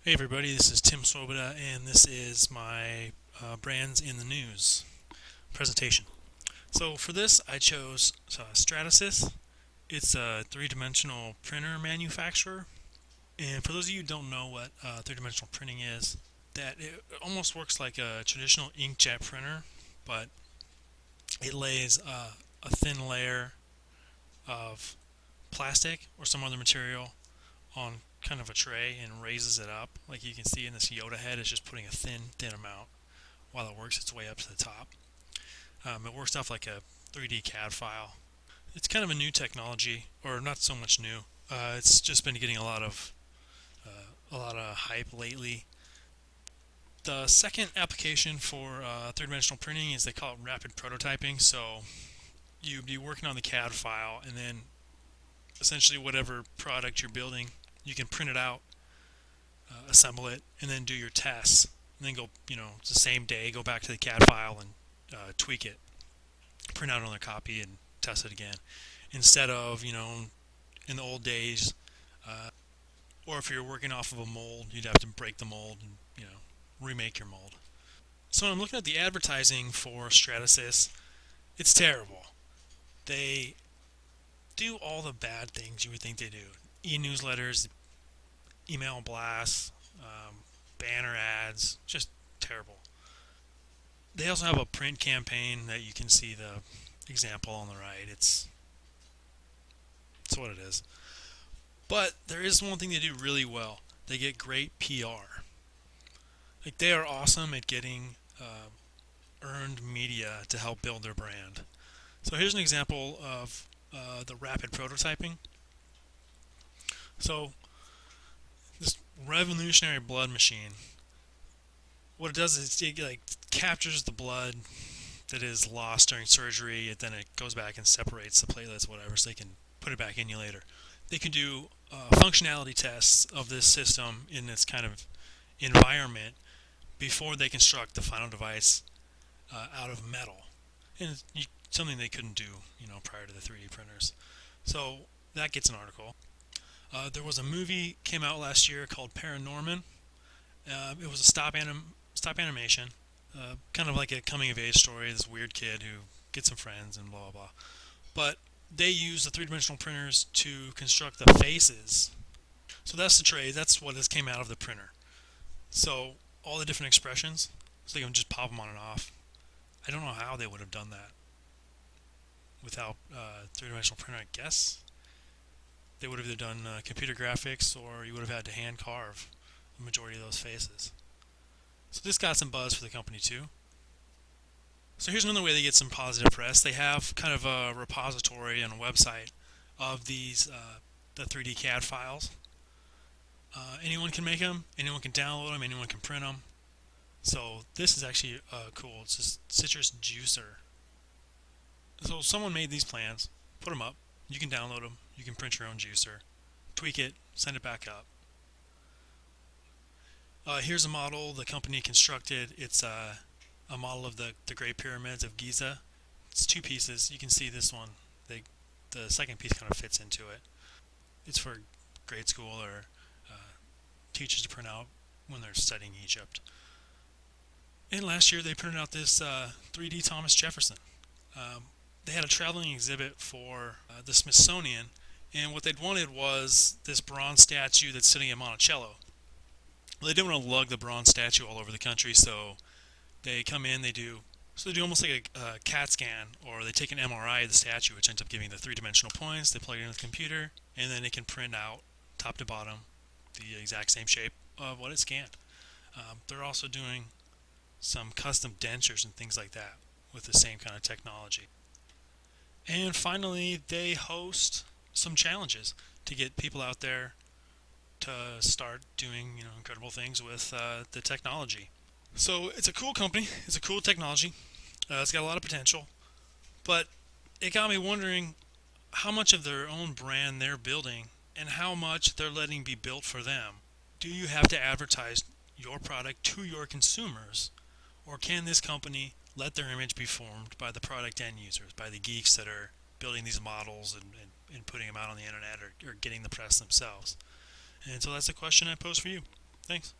Hey everybody, this is Tim Swoboda, and this is my Brands in the News presentation. So for this, I chose SYSS. It's a three-dimensional printer manufacturer, and for those of you who don't know what three-dimensional printing is, that it almost works like a traditional inkjet printer, but it lays a thin layer of plastic or some other material on kind of a tray and raises it up. Like you can see in this Yoda head, it's just putting a thin amount while it works its way up to the top. It works off like a 3D CAD file. It's kind of a new technology, or not so much new. It's just been getting a lot of hype lately. The second application for three-dimensional printing is they call it rapid prototyping. So you'd be working on the CAD file, and then essentially whatever product you're building, you can print it out, assemble it, and then do your tests. And then go, it's the same day, go back to the CAD file and tweak it, print out another copy, and test it again. Instead of, in the old days, or if you're working off of a mold, you'd have to break the mold and, remake your mold. So when I'm looking at the advertising for Stratasys, it's terrible. They do all the bad things you would think they do. E-newsletters, email blasts, banner ads, just terrible. They also have a print campaign that you can see the example on the right. It's what it is. But there is one thing they do really well. They get great PR. Like they are awesome at getting earned media to help build their brand. So here's an example of the rapid prototyping. So this revolutionary blood machine, what it does is it like captures the blood that is lost during surgery, and then it goes back and separates the platelets, whatever, so they can put it back in you later. They can do functionality tests of this system in this kind of environment before they construct the final device out of metal, and it's something they couldn't do, prior to the 3D printers. So that gets an article. There was a movie came out last year called Paranorman. It was a stop animation, kind of like a coming of age story. This weird kid who gets some friends and blah blah blah. But they use the three-dimensional printers to construct the faces. So that's the tray. That's what has came out of the printer. So all the different expressions, so you can just pop them on and off. I don't know how they would have done that without three-dimensional printer. I guess they would have either done computer graphics, or you would have had to hand carve the majority of those faces. So this got some buzz for the company too. So here's another way they get some positive press. They have kind of a repository and a website of these the 3D CAD files. Anyone can make them, anyone can download them, anyone can print them. So this is actually cool. It's just Citrus Juicer. So someone made these plans, put them up. You can download them. You can print your own juicer, tweak it, send it back up. Here's a model the company constructed. It's a model of the Great Pyramids of Giza. It's two pieces. You can see this one. The second piece kind of fits into it. It's for grade school or teachers to print out when they're studying Egypt. And last year they printed out this 3D Thomas Jefferson. They had a traveling exhibit for the Smithsonian, and what they'd wanted was this bronze statue that's sitting at Monticello. Well, they didn't want to lug the bronze statue all over the country, so they come in, they do almost like a CAT scan, or they take an MRI of the statue, which ends up giving the three-dimensional points. They plug it into the computer, and then it can print out top to bottom the exact same shape of what it scanned. They're also doing some custom dentures and things like that with the same kind of technology. And finally, they host some challenges to get people out there to start doing incredible things with the technology. So it's a cool company. It's a cool technology. It's got a lot of potential, but it got me wondering how much of their own brand they're building and how much they're letting be built for them. Do you have to advertise your product to your consumers, or can this company let their image be formed by the product end users, by the geeks that are building these models and putting them out on the internet, or getting the press themselves? And so that's the question I pose for you. Thanks.